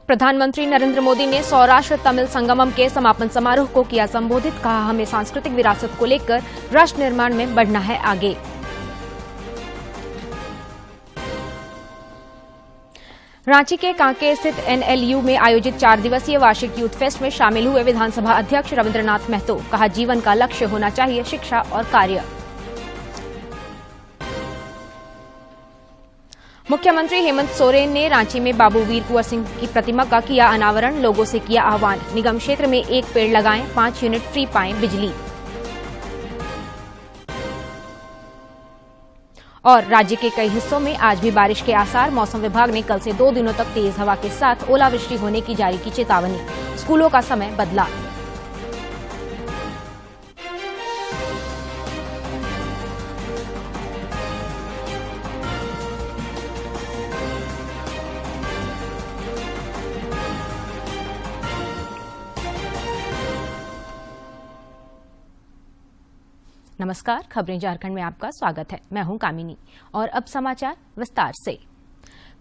प्रधानमंत्री नरेंद्र मोदी ने सौराष्ट्र तमिल संगमम के समापन समारोह को किया संबोधित। कहा, हमें सांस्कृतिक विरासत को लेकर राष्ट्र निर्माण में बढ़ना है आगे। रांची के कांके स्थित एनएलयू में आयोजित 4 दिवसीय वार्षिक यूथ फेस्ट में शामिल हुए विधानसभा अध्यक्ष रविंद्रनाथ महतो। कहा, जीवन का लक्ष्य होना चाहिए शिक्षा और कार्य। मुख्यमंत्री हेमंत सोरेन ने रांची में बाबू वीर कुंवर सिंह की प्रतिमा का किया अनावरण। लोगों से किया आह्वान, निगम क्षेत्र में 1 पेड़ लगाएं, 5 यूनिट फ्री पाएं बिजली। और राज्य के कई हिस्सों में आज भी बारिश के आसार। मौसम विभाग ने कल से 2 दिनों तक तेज हवा के साथ ओलावृष्टि होने की जारी की चेतावनी। स्कूलों का समय बदला। नमस्कार, खबरें झारखंड में आपका स्वागत है। मैं हूं कामिनी और अब समाचार विस्तार से।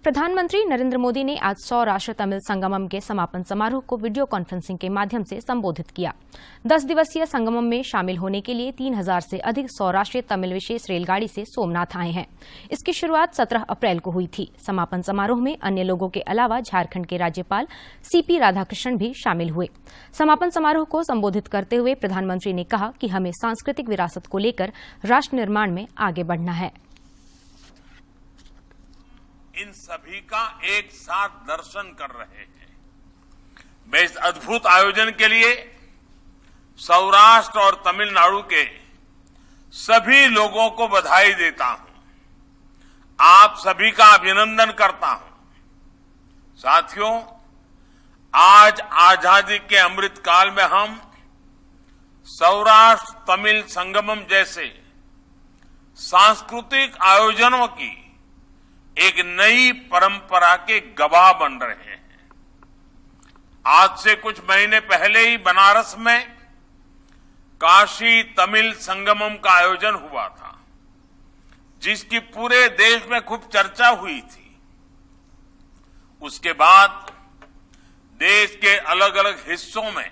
प्रधानमंत्री नरेंद्र मोदी ने आज सौराष्ट्र तमिल संगमम के समापन समारोह को वीडियो कॉन्फ्रेंसिंग के माध्यम से संबोधित किया। 10 दिवसीय संगमम में शामिल होने के लिए 3000 से अधिक सौराष्ट्रीय तमिल विशेष रेलगाड़ी से सोमनाथ आए हैं। इसकी शुरुआत 17 अप्रैल को हुई थी। समापन समारोह में अन्य लोगों के अलावा झारखंड के राज्यपाल सीपी राधाकृष्णन भी शामिल हुए। समापन समारोह को संबोधित करते हुए प्रधानमंत्री ने कहा कि हमें सांस्कृतिक विरासत को लेकर राष्ट्र निर्माण में आगे बढ़ना है। इन सभी का एक साथ दर्शन कर रहे हैं। मैं इस अद्भुत आयोजन के लिए सौराष्ट्र और तमिलनाडु के सभी लोगों को बधाई देता हूं। आप सभी का अभिनंदन करता हूं। साथियों, आज आजादी के अमृत काल में हम सौराष्ट्र तमिल संगमम जैसे सांस्कृतिक आयोजनों की एक नई परंपरा के गवाह बन रहे हैं। आज से कुछ महीने पहले ही बनारस में काशी तमिल संगमम का आयोजन हुआ था, जिसकी पूरे देश में खूब चर्चा हुई थी। उसके बाद देश के अलग अलग हिस्सों में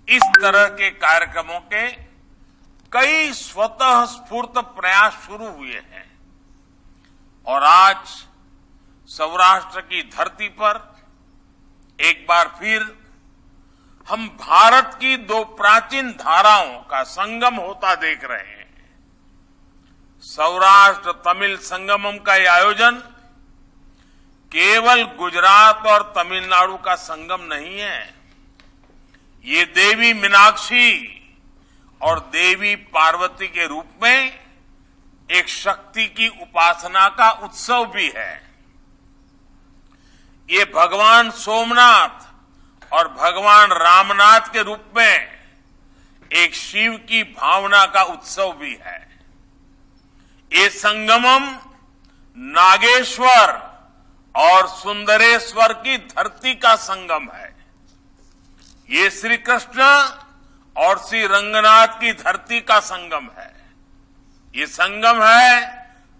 इस तरह के कार्यक्रमों के कई स्वतः स्फूर्त प्रयास शुरू हुए हैं और आज सौराष्ट्र की धरती पर एक बार फिर हम भारत की 2 प्राचीन धाराओं का संगम होता देख रहे हैं। सौराष्ट्र तमिल संगमम का यह आयोजन केवल गुजरात और तमिलनाडु का संगम नहीं है। ये देवी मीनाक्षी और देवी पार्वती के रूप में एक शक्ति की उपासना का उत्सव भी है। ये भगवान सोमनाथ और भगवान रामनाथ के रूप में एक शिव की भावना का उत्सव भी है। ये संगमम नागेश्वर और सुंदरेश्वर की धरती का संगम है। ये श्री कृष्ण और श्री रंगनाथ की धरती का संगम है। ये संगम है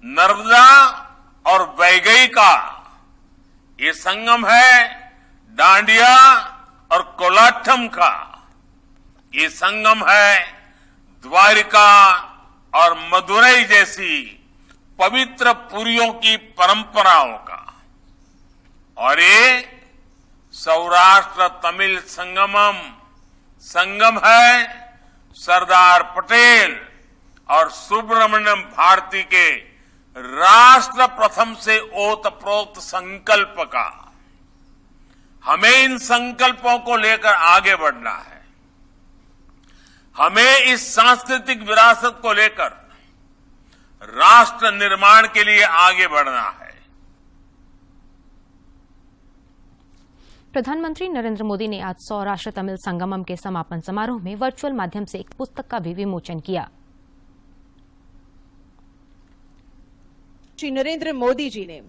नर्मदा और वैगई का। ये संगम है डांडिया और कोलाठम का। ये संगम है द्वारिका और मदुरई जैसी पवित्र पुरियों की परंपराओं का। और ये सौराष्ट्र तमिल संगम है सरदार पटेल और सुब्रमण्यम भारती के राष्ट्र प्रथम से ओतप्रोक्त संकल्प का। हमें इन संकल्पों को लेकर आगे बढ़ना है। हमें इस सांस्कृतिक विरासत को लेकर राष्ट्र निर्माण के लिए आगे बढ़ना है। प्रधानमंत्री नरेंद्र मोदी ने आज सौराष्ट्र तमिल संगमम के समापन समारोह में वर्चुअल माध्यम से एक पुस्तक का भी विमोचन किया। श्री नरेंद्र मोदी जी ने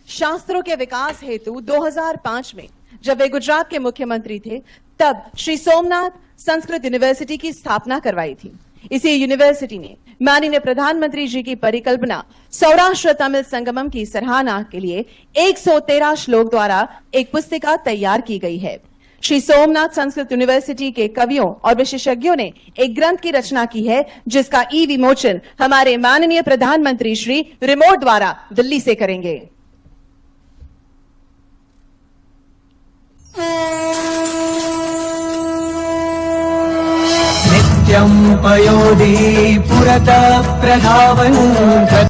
शास्त्रों के विकास हेतु 2005 में जब वे गुजरात के मुख्यमंत्री थे, तब श्री सोमनाथ संस्कृत यूनिवर्सिटी की स्थापना करवाई थी। इसी यूनिवर्सिटी ने माननीय प्रधानमंत्री जी की परिकल्पना सौराष्ट्र तमिल संगमम की सराहना के लिए 113 श्लोक द्वारा एक पुस्तिका तैयार की गई है। श्री सोमनाथ संस्कृत यूनिवर्सिटी के कवियों और विशेषज्ञों ने एक ग्रंथ की रचना की है, जिसका ई विमोचन हमारे माननीय प्रधानमंत्री श्री रिमोट द्वारा दिल्ली से करेंगे। नित्यं पयोधि पुरतः प्रधावन्।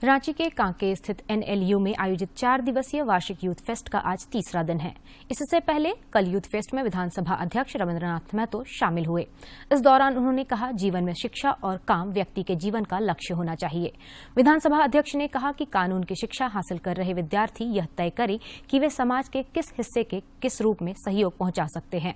रांची के कांके स्थित एनएलयू में आयोजित 4 दिवसीय वार्षिक यूथ फेस्ट का आज तीसरा दिन है। इससे पहले कल यूथ फेस्ट में विधानसभा अध्यक्ष रविन्द्रनाथ महतो शामिल हुए। इस दौरान उन्होंने कहा, जीवन में शिक्षा और काम व्यक्ति के जीवन का लक्ष्य होना चाहिए। विधानसभा अध्यक्ष ने कहा कि कानून की शिक्षा हासिल कर रहे विद्यार्थी यह तय करें कि वे समाज के किस हिस्से के किस रूप में सहयोग पहुंचा सकते हैं।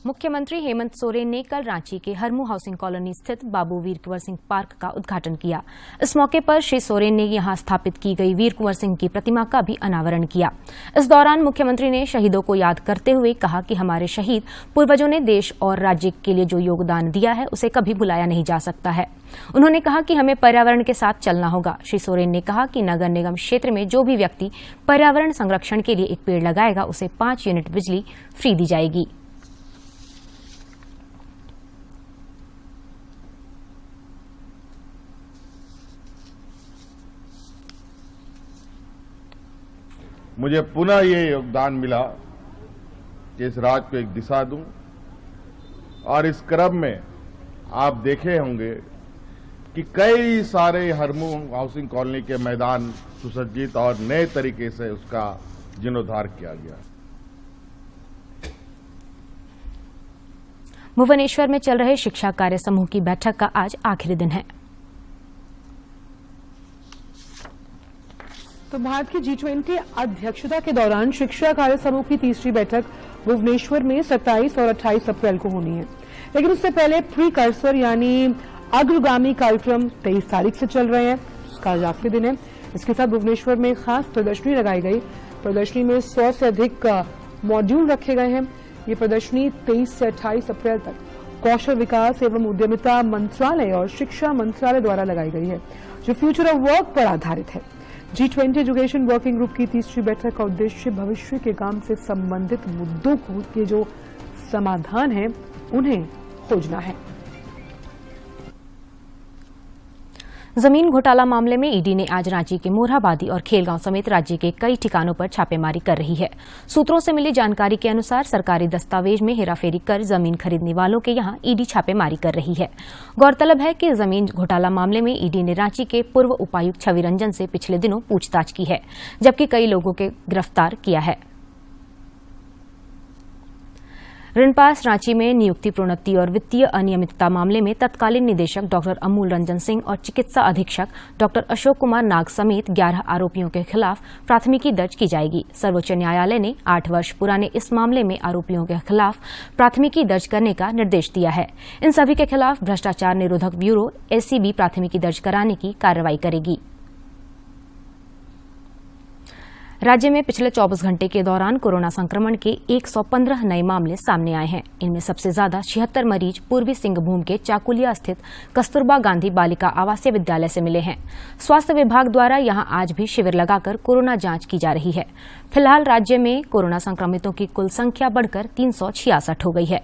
मुख्यमंत्री हेमंत सोरेन ने कल रांची के हरमू हाउसिंग कॉलोनी स्थित बाबू वीर कुंवर सिंह पार्क का उद्घाटन किया। इस मौके पर श्री सोरेन ने यहां स्थापित की गई वीर कुंवर सिंह की प्रतिमा का भी अनावरण किया। इस दौरान मुख्यमंत्री ने शहीदों को याद करते हुए कहा कि हमारे शहीद पूर्वजों ने देश और राज्य के लिए जो योगदान दिया है उसे कभी भुलाया नहीं जा सकता है। उन्होंने कहा कि हमें पर्यावरण के साथ चलना होगा। श्री सोरेन ने कहा कि नगर निगम क्षेत्र में जो भी व्यक्ति पर्यावरण संरक्षण के लिए एक पेड़ लगाएगा उसे 5 यूनिट बिजली फ्री दी जाएगी। मुझे पुनः ये योगदान मिला कि इस राज्य को एक दिशा दूं, और इस क्रम में आप देखे होंगे कि कई सारे हरमू हाउसिंग कॉलोनी के मैदान सुसज्जित और नए तरीके से उसका जीर्णोद्धार किया गया। भुवनेश्वर में चल रहे शिक्षा कार्य समूह की बैठक का आज आखिरी दिन है। तो भारत की G20 अध्यक्षता के दौरान शिक्षा कार्य समूह की तीसरी बैठक भुवनेश्वर में 27 और 28 अप्रैल को होनी है। लेकिन उससे पहले प्रीकर्सर यानी अग्रगामी कार्यक्रम 23 तारीख से चल रहे हैं। उसका आज आखिरी दिन है। इसके साथ भुवनेश्वर में खास प्रदर्शनी लगाई गई। प्रदर्शनी में 100 से अधिक मॉड्यूल रखे गए हैं। ये प्रदर्शनी 23 से 28 अप्रैल तक कौशल विकास एवं उद्यमिता मंत्रालय और शिक्षा मंत्रालय द्वारा लगाई गई है, जो फ्यूचर ऑफ वर्क पर आधारित है। G20 एजुकेशन वर्किंग ग्रुप की तीसरी बैठक का उद्देश्य भविष्य के काम से संबंधित मुद्दों के जो समाधान है उन्हें खोजना है। जमीन घोटाला मामले में ईडी ने आज रांची के मोरहाबादी और खेलगांव समेत राज्य के कई ठिकानों पर छापेमारी कर रही है। सूत्रों से मिली जानकारी के अनुसार सरकारी दस्तावेज में हेराफेरी कर जमीन खरीदने वालों के यहां ईडी छापेमारी कर रही है। गौरतलब है कि जमीन घोटाला मामले में ईडी ने रांची के पूर्व उपायुक्त छवि रंजन से पिछले दिनों पूछताछ की है, जबकि कई लोगों को गिरफ्तार किया है। ऋणपास रांची में नियुक्ति प्रोन्नति और वित्तीय अनियमितता मामले में तत्कालीन निदेशक डॉक्टर अमूल रंजन सिंह और चिकित्सा अधीक्षक डॉक्टर अशोक कुमार नाग समेत 11 आरोपियों के खिलाफ प्राथमिकी दर्ज की जाएगी। सर्वोच्च न्यायालय ने 8 वर्ष पुराने इस मामले में आरोपियों के खिलाफ प्राथमिकी दर्ज करने का निर्देश दिया है। इन सभी के खिलाफ भ्रष्टाचार निरोधक ब्यूरो एसीबी प्राथमिकी दर्ज कराने की कार्रवाई करेगी। राज्य में पिछले 24 घंटे के दौरान कोरोना संक्रमण के 115 नए मामले सामने आए हैं। इनमें सबसे ज्यादा 76 मरीज पूर्वी सिंहभूम के चाकुलिया स्थित कस्तूरबा गांधी बालिका आवासीय विद्यालय से मिले हैं। स्वास्थ्य विभाग द्वारा यहां आज भी शिविर लगाकर कोरोना जांच की जा रही है। फिलहाल राज्य में कोरोना संक्रमितों की कुल संख्या बढ़कर 366 हो गई है।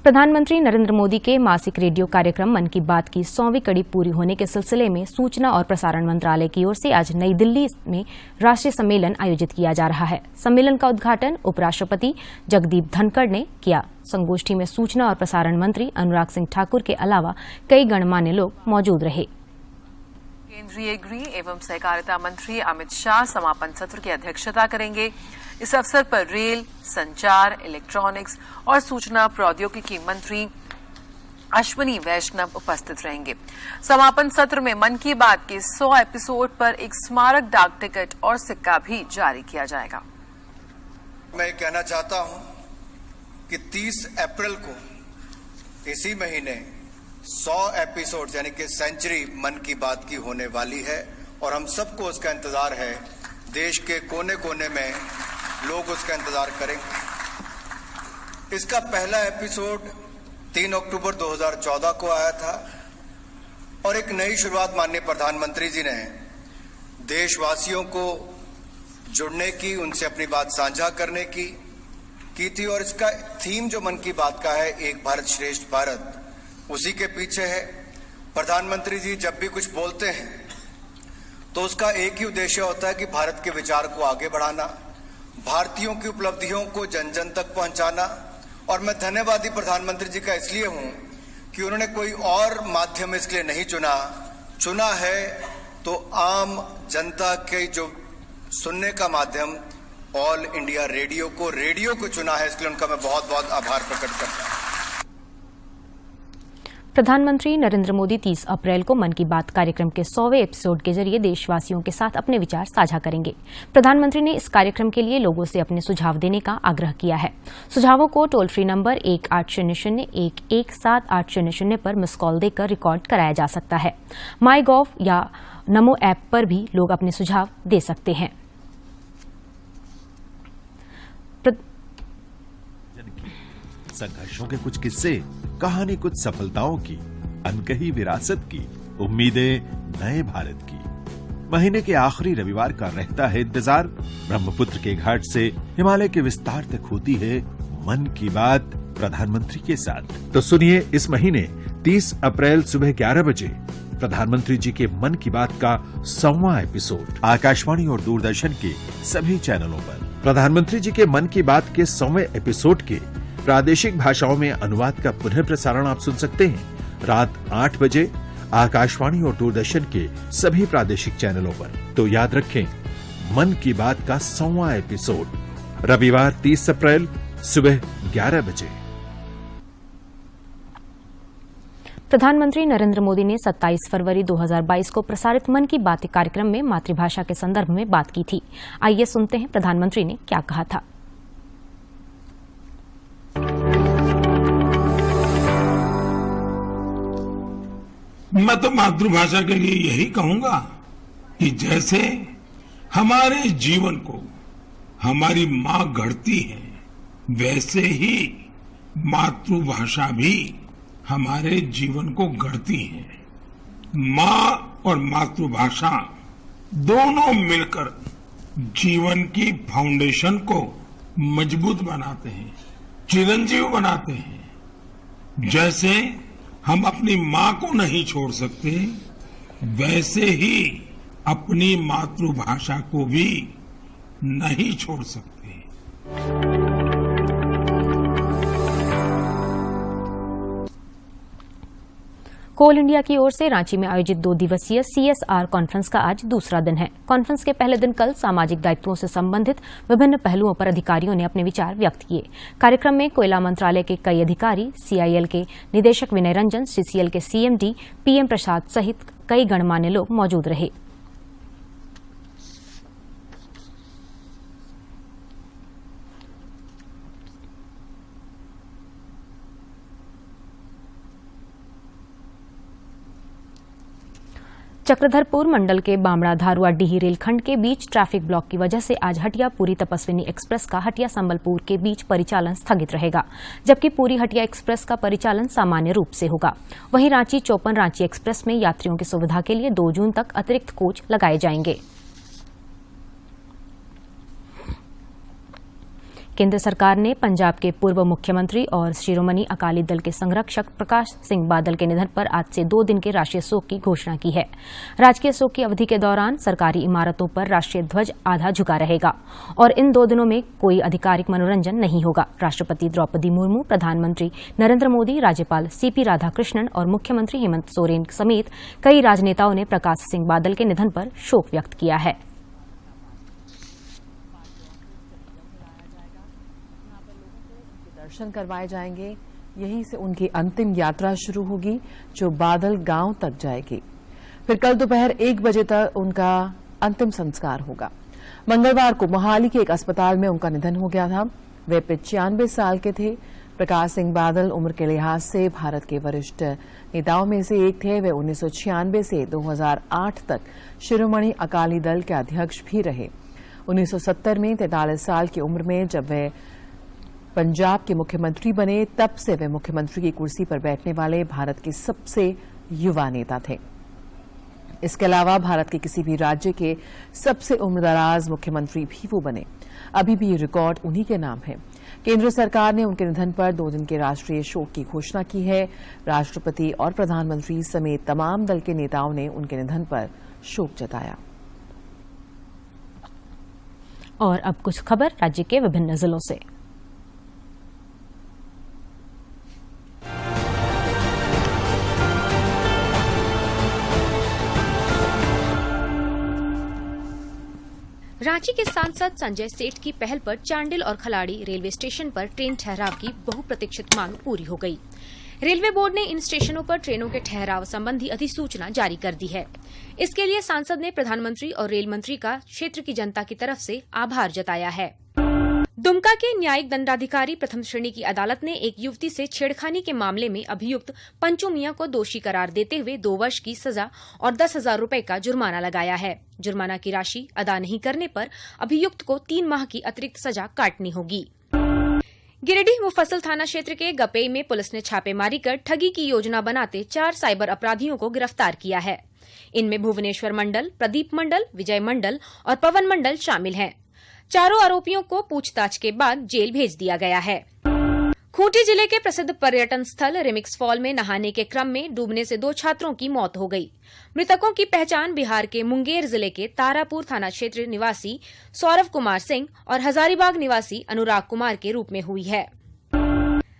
प्रधानमंत्री नरेंद्र मोदी के मासिक रेडियो कार्यक्रम मन की बात की 100वीं कड़ी पूरी होने के सिलसिले में सूचना और प्रसारण मंत्रालय की ओर से आज नई दिल्ली में राष्ट्रीय सम्मेलन आयोजित किया जा रहा है। सम्मेलन का उद्घाटन उपराष्ट्रपति जगदीप धनखड़ ने किया। संगोष्ठी में सूचना और प्रसारण मंत्री अनुराग सिंह ठाकुर के अलावा कई गणमान्य लोग मौजूद रहे। केंद्रीय गृह एवं सहकारिता मंत्री अमित शाह समापन सत्र की अध्यक्षता करेंगे। इस अवसर पर रेल, संचार, इलेक्ट्रॉनिक्स और सूचना प्रौद्योगिकी मंत्री अश्विनी वैष्णव उपस्थित रहेंगे। समापन सत्र में मन की बात के 100 एपिसोड पर एक स्मारक डाक टिकट और सिक्का भी जारी किया जाएगा। मैं कहना चाहता हूं कि 30 अप्रैल को इसी महीने 100 एपिसोड यानी कि सेंचुरी मन की बात की होने वाली है और हम सबको उसका इंतजार है। देश के कोने कोने में लोग उसका इंतजार करेंगे। इसका पहला एपिसोड 3 अक्टूबर 2014 को आया था और एक नई शुरुआत माननीय प्रधानमंत्री जी ने देशवासियों को जुड़ने की, उनसे अपनी बात साझा करने की थी। और इसका थीम जो मन की बात का है, एक भारत श्रेष्ठ भारत, उसी के पीछे है। प्रधानमंत्री जी जब भी कुछ बोलते हैं तो उसका एक ही उद्देश्य होता है कि भारत के विचार को आगे बढ़ाना, भारतीयों की उपलब्धियों को जन जन तक पहुंचाना। और मैं धन्यवादी प्रधानमंत्री जी का इसलिए हूं कि उन्होंने कोई और माध्यम इसके लिए नहीं चुना है तो आम जनता के जो सुनने का माध्यम ऑल इंडिया रेडियो को चुना है। इसके लिए उनका मैं बहुत बहुत आभार प्रकट करता हूं। प्रधानमंत्री नरेंद्र मोदी 30 अप्रैल को मन की बात कार्यक्रम के 100वें एपिसोड के जरिए देशवासियों के साथ अपने विचार साझा करेंगे। प्रधानमंत्री ने इस कार्यक्रम के लिए लोगों से अपने सुझाव देने का आग्रह किया है। सुझावों को टोल फ्री नंबर 1800-117-800 पर मिस कॉल देकर रिकॉर्ड कराया जा सकता है। माई गॉव या नमो ऐप पर भी लोग अपने सुझाव दे सकते हैं। संघर्षों के कुछ किस्से, कहानी कुछ सफलताओं की, अनकही विरासत की, उम्मीदें नए भारत की। महीने के आखिरी रविवार का रहता है इंतजार। ब्रह्मपुत्र के घाट से हिमालय के विस्तार तक होती है मन की बात प्रधानमंत्री के साथ। तो सुनिए इस महीने 30 अप्रैल सुबह 11 बजे प्रधानमंत्री जी के मन की बात का 100वां एपिसोड आकाशवाणी और दूरदर्शन के सभी चैनलों पर। प्रधानमंत्री जी के मन की बात के 100वें एपिसोड के प्रादेशिक भाषाओं में अनुवाद का पुनः प्रसारण आप सुन सकते हैं रात 8 बजे आकाशवाणी और दूरदर्शन के सभी प्रादेशिक चैनलों पर। तो याद रखें, मन की बात का 100वां एपिसोड रविवार 30 अप्रैल सुबह 11 बजे। प्रधानमंत्री नरेंद्र मोदी ने 27 फरवरी 2022 को प्रसारित मन की बात कार्यक्रम में मातृभाषा के संदर्भ में बात की थी। आइए सुनते हैं प्रधानमंत्री ने क्या कहा था। मैं तो मातृभाषा के लिए यही कहूंगा कि जैसे हमारे जीवन को हमारी मां गढ़ती है, वैसे ही मातृभाषा भी हमारे जीवन को गढ़ती है। मां और मातृभाषा दोनों मिलकर जीवन की फाउंडेशन को मजबूत बनाते हैं, चिरंजीव बनाते हैं। जैसे हम अपनी मां को नहीं छोड़ सकते, वैसे ही अपनी मातृभाषा को भी नहीं छोड़ सकते। कोल इंडिया की ओर से रांची में आयोजित 2 दिवसीय CSR कॉन्फ्रेंस का आज दूसरा दिन है। कॉन्फ्रेंस के पहले दिन कल सामाजिक दायित्वों से संबंधित विभिन्न पहलुओं पर अधिकारियों ने अपने विचार व्यक्त किए। कार्यक्रम में कोयला मंत्रालय के कई अधिकारी, CIL के निदेशक विनय रंजन, CCL के CMD PM प्रसाद सहित कई गणमान्य लोग मौजूद रहे। चक्रधरपुर मंडल के बामड़ा धारुआ डीही रेलखंड के बीच ट्रैफिक ब्लॉक की वजह से आज हटिया पूरी तपस्विनी एक्सप्रेस का हटिया संबलपुर के बीच परिचालन स्थगित रहेगा, जबकि पूरी हटिया एक्सप्रेस का परिचालन सामान्य रूप से होगा। वहीं रांची चौपन रांची एक्सप्रेस में यात्रियों की सुविधा के लिए 2 जून तक अतिरिक्त कोच लगाए जाएंगे। केंद्र सरकार ने पंजाब के पूर्व मुख्यमंत्री और शिरोमणि अकाली दल के संरक्षक प्रकाश सिंह बादल के निधन पर आज से 2 दिन के राष्ट्रीय शोक की घोषणा की है। राजकीय शोक की अवधि के दौरान सरकारी इमारतों पर राष्ट्रीय ध्वज आधा झुका रहेगा और इन 2 दिनों में कोई आधिकारिक मनोरंजन नहीं होगा। राष्ट्रपति द्रौपदी मुर्मू, प्रधानमंत्री नरेंद्र मोदी, राज्यपाल CP राधाकृष्णन और मुख्यमंत्री हेमंत सोरेन समेत कई राजनेताओं ने प्रकाश सिंह बादल के निधन पर शोक व्यक्त किया है। दर्शन करवाए जाएंगे। यहीं से उनकी अंतिम यात्रा शुरू होगी, जो बादल गांव तक जाएगी। फिर कल दोपहर 1 बजे तक उनका अंतिम संस्कार होगा। मंगलवार को मोहाली के एक अस्पताल में उनका निधन हो गया था। वे 95 साल के थे। प्रकाश सिंह बादल उम्र के लिहाज से भारत के वरिष्ठ नेताओं में से एक थे। वे 1996 से 2008 तक शिरोमणि अकाली दल के अध्यक्ष भी रहे। 1970 में 43 साल की उम्र में जब वे पंजाब के मुख्यमंत्री बने, तब से वे मुख्यमंत्री की कुर्सी पर बैठने वाले भारत के सबसे युवा नेता थे। इसके अलावा भारत के किसी भी राज्य के सबसे उम्रदराज मुख्यमंत्री भी वो बने। अभी भी ये रिकॉर्ड उन्हीं के नाम है। केंद्र सरकार ने उनके निधन पर 2 दिन के राष्ट्रीय शोक की घोषणा की है। राष्ट्रपति और प्रधानमंत्री समेत तमाम दल के नेताओं ने उनके निधन पर शोक जताया। और अब कुछ खबर राज्य के विभिन्न जिलों से। रांची के सांसद संजय सेठ की पहल पर चांडिल और खलाड़ी रेलवे स्टेशन पर ट्रेन ठहराव की बहुप्रतीक्षित मांग पूरी हो गई। रेलवे बोर्ड ने इन स्टेशनों पर ट्रेनों के ठहराव संबंधी अधिसूचना जारी कर दी है। इसके लिए सांसद ने प्रधानमंत्री और रेल मंत्री का क्षेत्र की जनता की तरफ से आभार जताया है। दुमका के न्यायिक दंडाधिकारी प्रथम श्रेणी की अदालत ने एक युवती से छेड़खानी के मामले में अभियुक्त पंचू मियां को दोषी करार देते हुए 2 वर्ष की सजा और 10,000 रुपए का जुर्माना लगाया है। जुर्माना की राशि अदा नहीं करने पर अभियुक्त को 3 माह की अतिरिक्त सजा काटनी होगी। गिरिडीह मुफस्सिल थाना क्षेत्र के गपेई में पुलिस ने छापेमारी कर ठगी की योजना बनाते 4 साइबर अपराधियों को गिरफ्तार किया है। इनमें भुवनेश्वर मंडल, प्रदीप मंडल, विजय मंडल और पवन मंडल शामिल हैं। चारों आरोपियों को पूछताछ के बाद जेल भेज दिया गया है। खूंटी जिले के प्रसिद्ध पर्यटन स्थल रिमिक्स फॉल में नहाने के क्रम में डूबने से 2 छात्रों की मौत हो गई। मृतकों की पहचान बिहार के मुंगेर जिले के तारापुर थाना क्षेत्र निवासी सौरभ कुमार सिंह और हजारीबाग निवासी अनुराग कुमार के रूप में हुई है।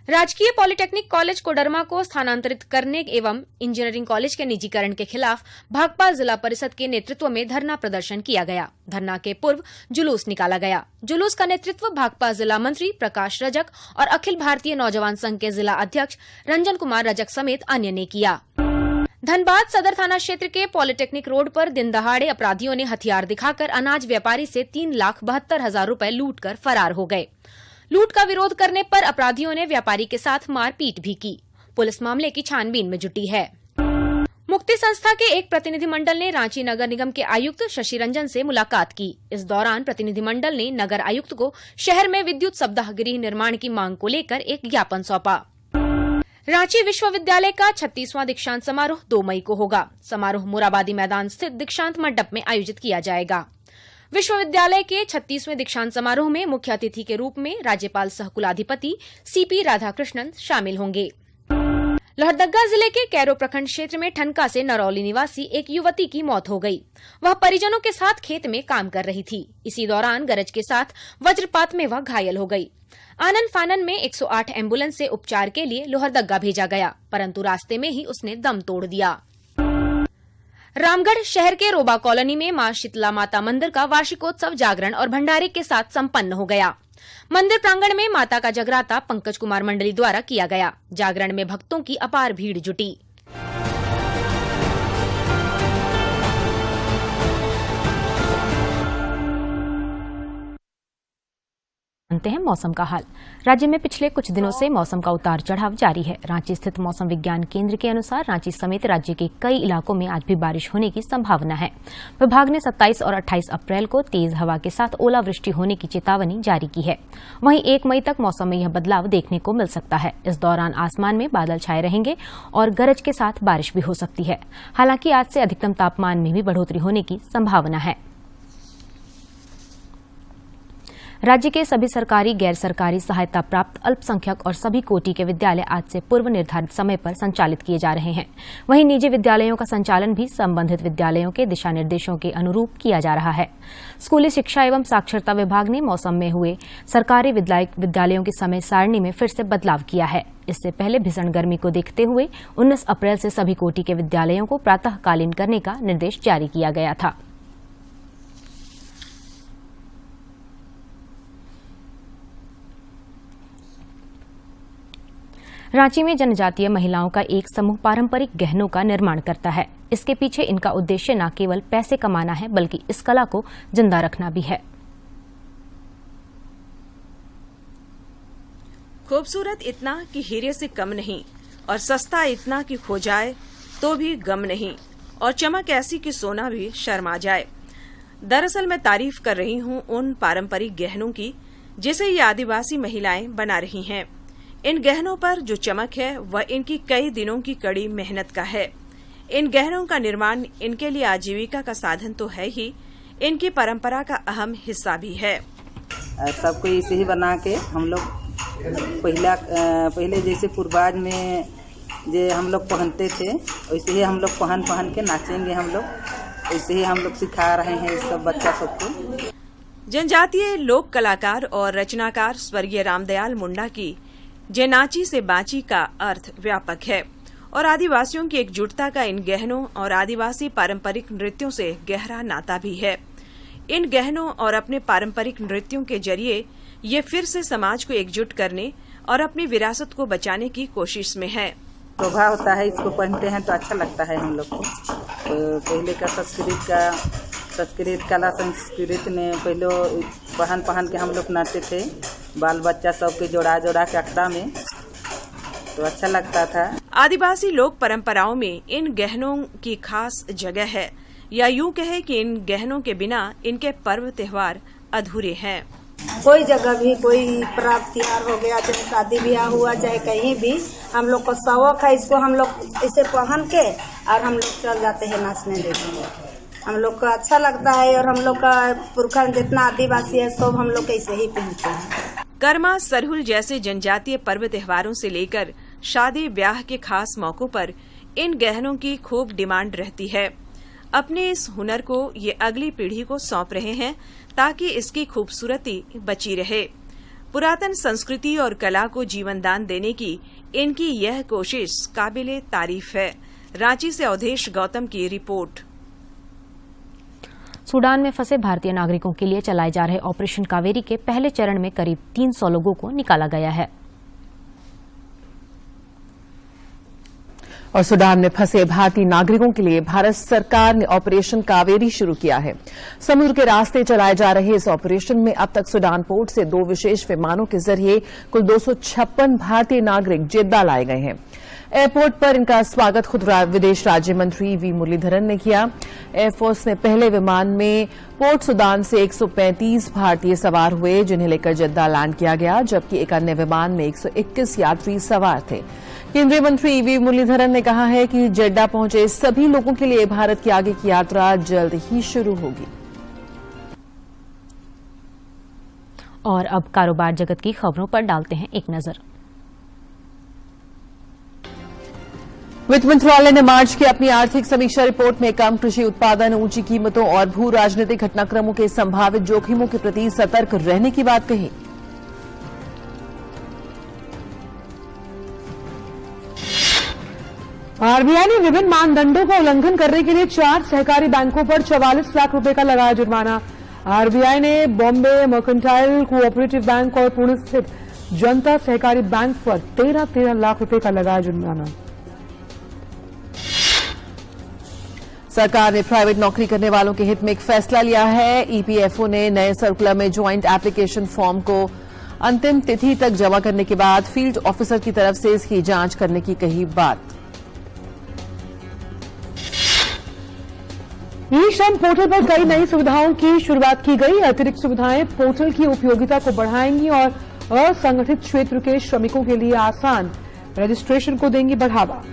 राजकीय पॉलिटेक्निक कॉलेज कोडरमा को स्थानांतरित करने एवं इंजीनियरिंग कॉलेज के निजीकरण के खिलाफ भाकपा जिला परिषद के नेतृत्व में धरना प्रदर्शन किया गया। धरना के पूर्व जुलूस निकाला गया। जुलूस का नेतृत्व भाकपा जिला मंत्री प्रकाश रजक और अखिल भारतीय नौजवान संघ के जिला अध्यक्ष रंजन कुमार रजक समेत अन्य ने किया। धनबाद सदर थाना क्षेत्र के पॉलिटेक्निक रोड पर दिन दहाड़े अपराधियों ने हथियार दिखाकर अनाज व्यापारी से 3,72,000 रुपए लूटकर फरार हो गए। लूट का विरोध करने पर अपराधियों ने व्यापारी के साथ मारपीट भी की। पुलिस मामले की छानबीन में जुटी है। मुक्ति संस्था के एक प्रतिनिधिमंडल ने रांची नगर निगम के आयुक्त शशि रंजन से मुलाकात की। इस दौरान प्रतिनिधिमंडल ने नगर आयुक्त को शहर में विद्युत सप्ताह गृह निर्माण की मांग को लेकर एक ज्ञापन सौंपा। रांची विश्वविद्यालय का 36वां दीक्षांत समारोह 2 मई को होगा। समारोह मोराबादी मैदान स्थित दीक्षांत मंडप में आयोजित किया जाएगा। विश्वविद्यालय के 36वें दीक्षांत समारोह में मुख्य अतिथि के रूप में राज्यपाल सह कुलाधिपति सीपी राधाकृष्णन शामिल होंगे। लोहरदगा जिले के कैरो प्रखंड क्षेत्र में ठनका से नरौली निवासी एक युवती की मौत हो गई। वह परिजनों के साथ खेत में काम कर रही थी। इसी दौरान गरज के साथ वज्रपात में वह घायल हो गई। आनन फानन में 108 एम्बुलेंस से उपचार के लिए लोहरदगा भेजा गया, परंतु रास्ते में ही उसने दम तोड़ दिया। रामगढ़ शहर के रोबा कॉलोनी में मां शीतला माता मंदिर का वार्षिकोत्सव जागरण और भंडारे के साथ संपन्न हो गया। मंदिर प्रांगण में माता का जगराता पंकज कुमार मंडली द्वारा किया गया। जागरण में भक्तों की अपार भीड़ जुटी। जानते हैं मौसम का हाल। राज्य में पिछले कुछ दिनों से मौसम का उतार चढ़ाव जारी है। रांची स्थित मौसम विज्ञान केंद्र के अनुसार रांची समेत राज्य के कई इलाकों में आज भी बारिश होने की संभावना है। विभाग ने 27 और 28 अप्रैल को तेज हवा के साथ ओलावृष्टि होने की चेतावनी जारी की है। वहीं 1 मई तक मौसम में यह बदलाव देखने को मिल सकता है। इस दौरान आसमान में बादल छाए रहेंगे और गरज के साथ बारिश भी हो सकती है। हालांकि आज से अधिकतम तापमान में भी बढ़ोतरी होने की संभावना है। राज्य के सभी सरकारी, गैर सरकारी, सहायता प्राप्त, अल्पसंख्यक और सभी कोटि के विद्यालय आज से पूर्व निर्धारित समय पर संचालित किए जा रहे हैं। वहीं निजी विद्यालयों का संचालन भी संबंधित विद्यालयों के दिशा निर्देशों के अनुरूप किया जा रहा है। स्कूली शिक्षा एवं साक्षरता विभाग ने मौसम में हुए सरकारी विद्यालयों की समय सारणी में फिर से बदलाव किया है। इससे पहले भीषण गर्मी को देखते हुए 19 अप्रैल से सभी कोटि के विद्यालयों को प्रातःकालीन करने का निर्देश जारी किया गया था। रांची में जनजातीय महिलाओं का एक समूह पारंपरिक गहनों का निर्माण करता है। इसके पीछे इनका उद्देश्य न केवल पैसे कमाना है, बल्कि इस कला को जिंदा रखना भी है। खूबसूरत इतना कि हीरे से कम नहीं, और सस्ता इतना कि खो जाए तो भी गम नहीं, और चमक ऐसी कि सोना भी शर्मा जाए। दरअसल मैं तारीफ कर रही हूं उन पारंपरिक गहनों की जिसे ये आदिवासी महिलाएं बना रही हैं। इन गहनों पर जो चमक है वह इनकी कई दिनों की कड़ी मेहनत का है। इन गहनों का निर्माण इनके लिए आजीविका का साधन तो है ही, इनकी परंपरा का अहम हिस्सा भी है। सबको इसे ही बना के हम लोग पहले जैसे पूर्वाज में जो हम लोग पहनते थे वैसे ही हम लोग पहन के नाचेंगे। हम लोग वैसे ही हम लोग सिखा रहे हैं सब बच्चा सबको। जनजातीय लोक कलाकार और रचनाकार स्वर्गीय रामदयाल मुंडा की जेनाची से बाची का अर्थ व्यापक है और आदिवासियों की एकजुटता का इन गहनों और आदिवासी पारंपरिक नृत्यों से गहरा नाता भी है। इन गहनों और अपने पारंपरिक नृत्यों के जरिए ये फिर से समाज को एकजुट करने और अपनी विरासत को बचाने की कोशिश में है। शोभा होता है, इसको पहनते हैं तो अच्छा लगता है हम लोग को। तो पहले का संस्कृत कला संस्कृत ने पहले पहन के हम लोग नाचते थे, बाल बच्चा सबके जोड़ा के अखड़ा में, तो अच्छा लगता था। आदिवासी लोक परंपराओं में इन गहनों की खास जगह है, या यूं कहे कि इन गहनों के बिना इनके पर्व त्योहार अधूरे हैं। कोई जगह भी कोई पर्व त्योहार हो गया, चाहे शादी ब्याह हुआ, चाहे कहीं भी हम लोग को शौक है, इसको हम लोग इसे पहन के और हम लोग चल जाते हैं नाचने देखने। हम लोग को अच्छा लगता है और हम लोग का पुरखा जितना आदिवासी है सब हम लोग ऐसे ही पहनते हैं। कर्मा सरहुल जैसे जनजातीय पर्व त्योहारों से लेकर शादी ब्याह के खास मौकों पर इन गहनों की खूब डिमांड रहती है। अपने इस हुनर को ये अगली पीढ़ी को सौंप रहे हैं ताकि इसकी खूबसूरती बची रहे। पुरातन संस्कृति और कला को जीवनदान देने की इनकी यह कोशिश काबिले तारीफ है। रांची से अवधेश गौतम की रिपोर्ट। सूडान में फंसे भारतीय नागरिकों के लिए चलाए जा रहे ऑपरेशन कावेरी के पहले चरण में करीब 300 लोगों को निकाला गया है। और सूडान में फंसे भारतीय नागरिकों के लिए भारत सरकार ने ऑपरेशन कावेरी शुरू किया है। समुद्र के रास्ते चलाए जा रहे इस ऑपरेशन में अब तक सूडान पोर्ट से 2 विशेष विमानों के जरिए कुल 256 भारतीय नागरिक जेद्दा लाए गए हैं। एयरपोर्ट पर इनका स्वागत खुद विदेश राज्य मंत्री वी मुरलीधरन ने किया। एयरफोर्स ने पहले विमान में पोर्ट सूडान से 135 भारतीय सवार हुए जिन्हें लेकर जेद्दा लैंड किया गया, जबकि एक अन्य विमान में 121 यात्री सवार थे। केंद्रीय मंत्री वी मुरलीधरन ने कहा है कि जेद्दा पहुंचे सभी लोगों के लिए भारत की आगे की यात्रा जल्द ही शुरू होगी। और अब कारोबार जगत की खबरों पर डालते हैं एक नजर। वित्त मंत्रालय ने मार्च की अपनी आर्थिक समीक्षा रिपोर्ट में कम कृषि उत्पादन, ऊंची कीमतों और भू राजनीतिक घटनाक्रमों के संभावित जोखिमों के प्रति सतर्क रहने की बात कही। आरबीआई ने विभिन्न मानदंडों का उल्लंघन करने के लिए 4 सहकारी बैंकों पर 44 लाख रुपए का लगाया जुर्माना। आरबीआई ने बॉम्बे मर्केंटाइल कोऑपरेटिव बैंक और पुणे स्थित जनता सहकारी बैंक पर 13 लाख रुपए का लगाया जुर्माना। सरकार ने प्राइवेट नौकरी करने वालों के हित में एक फैसला लिया है। ईपीएफओ ने नए सर्कुलर में ज्वाइंट एप्लीकेशन फॉर्म को अंतिम तिथि तक जमा करने के बाद फील्ड ऑफिसर की तरफ से इसकी जांच करने की कही बात। ई श्रम पोर्टल पर कई नई सुविधाओं की शुरुआत की गई। अतिरिक्त सुविधाएं पोर्टल की उपयोगिता को बढ़ाएंगी और असंगठित क्षेत्र के श्रमिकों के लिए आसान रजिस्ट्रेशन को देंगी बढ़ावा।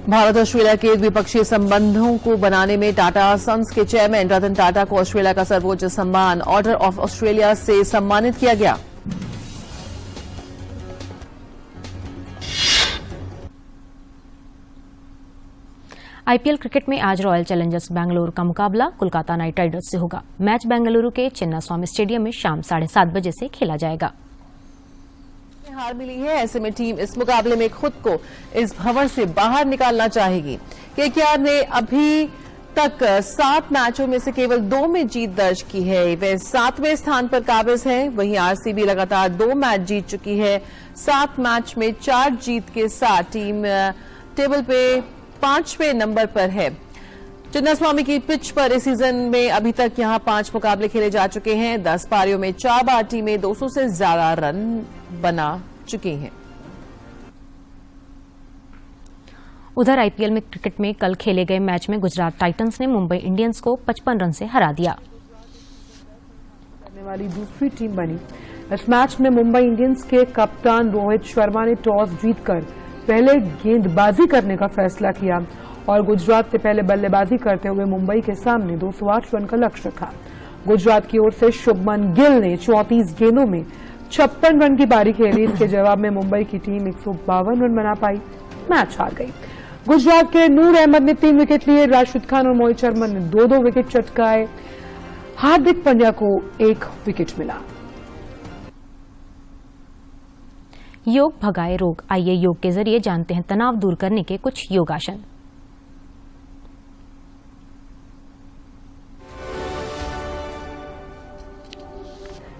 भारत ऑस्ट्रेलिया के द्विपक्षीय संबंधों को बनाने में टाटा सन्स के चेयरमैन रतन टाटा को ऑस्ट्रेलिया का सर्वोच्च सम्मान ऑर्डर ऑफ ऑस्ट्रेलिया से सम्मानित किया गया। आईपीएल क्रिकेट में आज रॉयल चैलेंजर्स बैंगलोर का मुकाबला कोलकाता नाइट राइडर्स से होगा। मैच बेंगलुरु के चिन्नास्वामी स्टेडियम में शाम 7:30 बजे से खेला जाएगा। हार मिली है, ऐसे में टीम इस मुकाबले में खुद को इस भंवर से बाहर निकालना चाहेगी। केकेआर ने अभी तक 7 मैचों में से केवल 2 में जीत दर्ज की है। वे 7वें स्थान पर काबिज हैं। वहीं आरसीबी लगातार 2 मैच जीत चुकी है। 7 मैच में 4 जीत के साथ टीम टेबल पे 5वें नंबर पर है। चिन्नास्वामी की पिच पर इस सीजन में अभी तक यहां 5 मुकाबले खेले जा चुके हैं। 10 पारियों में 4 बार टीमें 200 से ज्यादा रन बना चुकी हैं। उधर आईपीएल में क्रिकेट में कल खेले गए मैच में गुजरात टाइटंस ने मुंबई इंडियंस को 55 रन से हरा दिया। करने वाली दूसरी टीम बनी। इस मैच में मुंबई इंडियंस के कप्तान रोहित शर्मा ने टॉस जीतकर पहले गेंदबाजी करने का फैसला किया और गुजरात से पहले बल्लेबाजी करते हुए मुंबई के सामने 208 रन का लक्ष्य रखा। गुजरात की ओर से शुभमन गिल ने 34 गेंदों में 56 रन की पारी खेली। इसके जवाब में मुंबई की टीम 152 रन बना पाई, मैच हार गई। गुजरात के नूर अहमद ने 3 विकेट लिए, राशिद खान और मोहित शर्मा ने 2-2 विकेट चटकाए। हार्दिक पांड्या को 1 विकेट मिला। योग भगाए रोग। आइए योग के जरिए जानते हैं तनाव दूर करने के कुछ योगासन।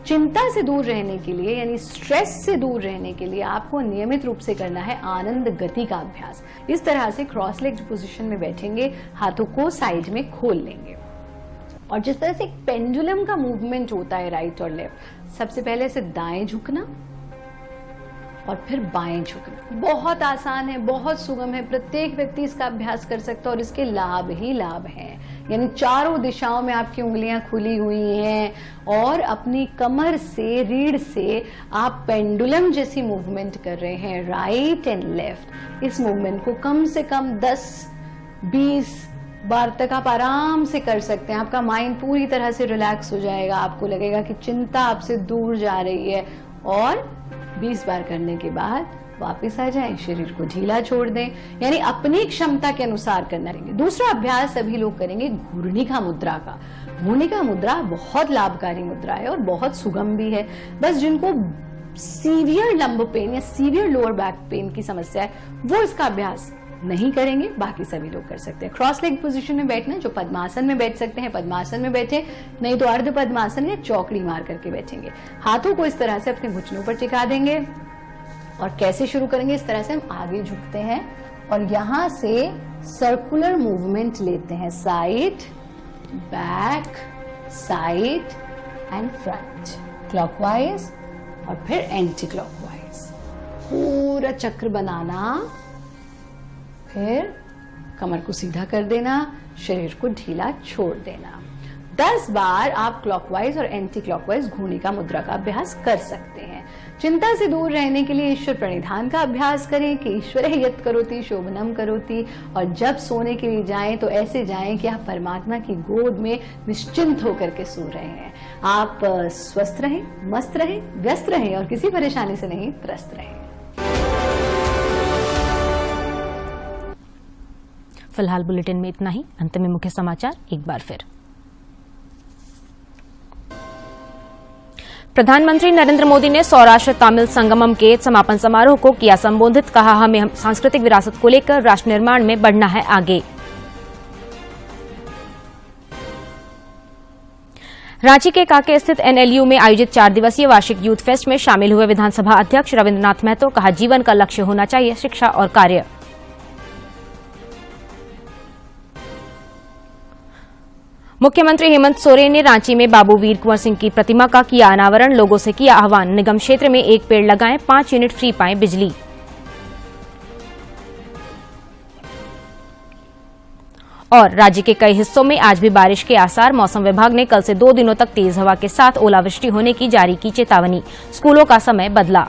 चिंता से दूर रहने के लिए यानी स्ट्रेस से दूर रहने के लिए आपको नियमित रूप से करना है आनंद गति का अभ्यास। इस तरह से क्रॉस लेग्ड पोजीशन में बैठेंगे, हाथों को साइड में खोल लेंगे और जिस तरह से एक पेंडुलम का मूवमेंट होता है राइट और लेफ्ट, सबसे पहले से दाएं झुकना और फिर बाएं झुकना। बहुत आसान है, बहुत सुगम है, प्रत्येक व्यक्ति इसका अभ्यास कर सकता है और इसके लाभ ही लाभ हैं। यानी चारों दिशाओं में आपकी उंगलियां खुली हुई हैं और अपनी कमर से, रीढ़ से आप पेंडुलम जैसी मूवमेंट कर रहे हैं, राइट एंड लेफ्ट। इस मूवमेंट को कम से कम 10-20 बार तक आप आराम से कर सकते हैं। आपका माइंड पूरी तरह से रिलैक्स हो जाएगा, आपको लगेगा कि चिंता आपसे दूर जा रही है और 20 बार करने के बाद वापस आ जाएं, शरीर को ढीला छोड़ दें, यानी अपनी क्षमता के अनुसार करना रहेंगे। दूसरा अभ्यास सभी लोग करेंगे घूर्णिका मुद्रा का। घूर्णिका मुद्रा बहुत लाभकारी मुद्रा है और बहुत सुगम भी है। बस जिनको सीवियर लंब पेन या सीवियर लोअर बैक पेन की समस्या है वो इसका अभ्यास नहीं करेंगे, बाकी सभी लोग कर सकते हैं। क्रॉस लेग पोजीशन में बैठना, जो पद्मासन में बैठ सकते हैं पद्मासन में बैठे, नहीं तो अर्ध पद्मासन या चौकड़ी मार करके बैठेंगे। हाथों को इस तरह से अपने घुटनों पर टिका देंगे और कैसे शुरू करेंगे, इस तरह से हम आगे झुकते हैं और यहां से सर्कुलर मूवमेंट लेते हैं, side, back, side and front, clockwise और फिर एंटी क्लॉकवाइज। पूरा चक्र बनाना, फिर कमर को सीधा कर देना, शरीर को ढीला छोड़ देना। 10 बार आप क्लॉकवाइज और एंटी क्लॉकवाइज घूर्णिका मुद्रा का अभ्यास कर सकते हैं। चिंता से दूर रहने के लिए ईश्वर प्रणिधान का अभ्यास करें कि ईश्वरे यत् करोति शोभनम करोति, और जब सोने के लिए जाएं तो ऐसे जाएं कि आप परमात्मा की गोद में निश्चिंत होकर के सो रहे हैं। आप स्वस्थ रहें, मस्त रहें, व्यस्त रहें और किसी परेशानी से नहीं त्रस्त रहें। फिलहाल बुलेटिन में इतना ही। अंत में मुख्य समाचार एक बार फिर। प्रधानमंत्री नरेंद्र मोदी ने सौराष्ट्र तमिल संगमम के समापन समारोह को किया संबोधित। कहा, हमें सांस्कृतिक विरासत को लेकर राष्ट्र निर्माण में बढ़ना है आगे। रांची के काके स्थित एनएलयू में आयोजित 4 दिवसीय वार्षिक यूथ फेस्ट में शामिल हुए विधानसभा अध्यक्ष रविन्द्रनाथ महतो। कहा, जीवन का लक्ष्य होना चाहिए शिक्षा और कार्य। मुख्यमंत्री हेमंत सोरेन ने रांची में बाबू वीर कुंवर सिंह की प्रतिमा का किया अनावरण। लोगों से किया आह्वान, निगम क्षेत्र में 1 पेड़ लगाएं, 5 यूनिट फ्री पाएं बिजली। और राज्य के कई हिस्सों में आज भी बारिश के आसार। मौसम विभाग ने कल से 2 दिनों तक तेज हवा के साथ ओलावृष्टि होने की जारी की चेतावनी। स्कूलों का समय बदला।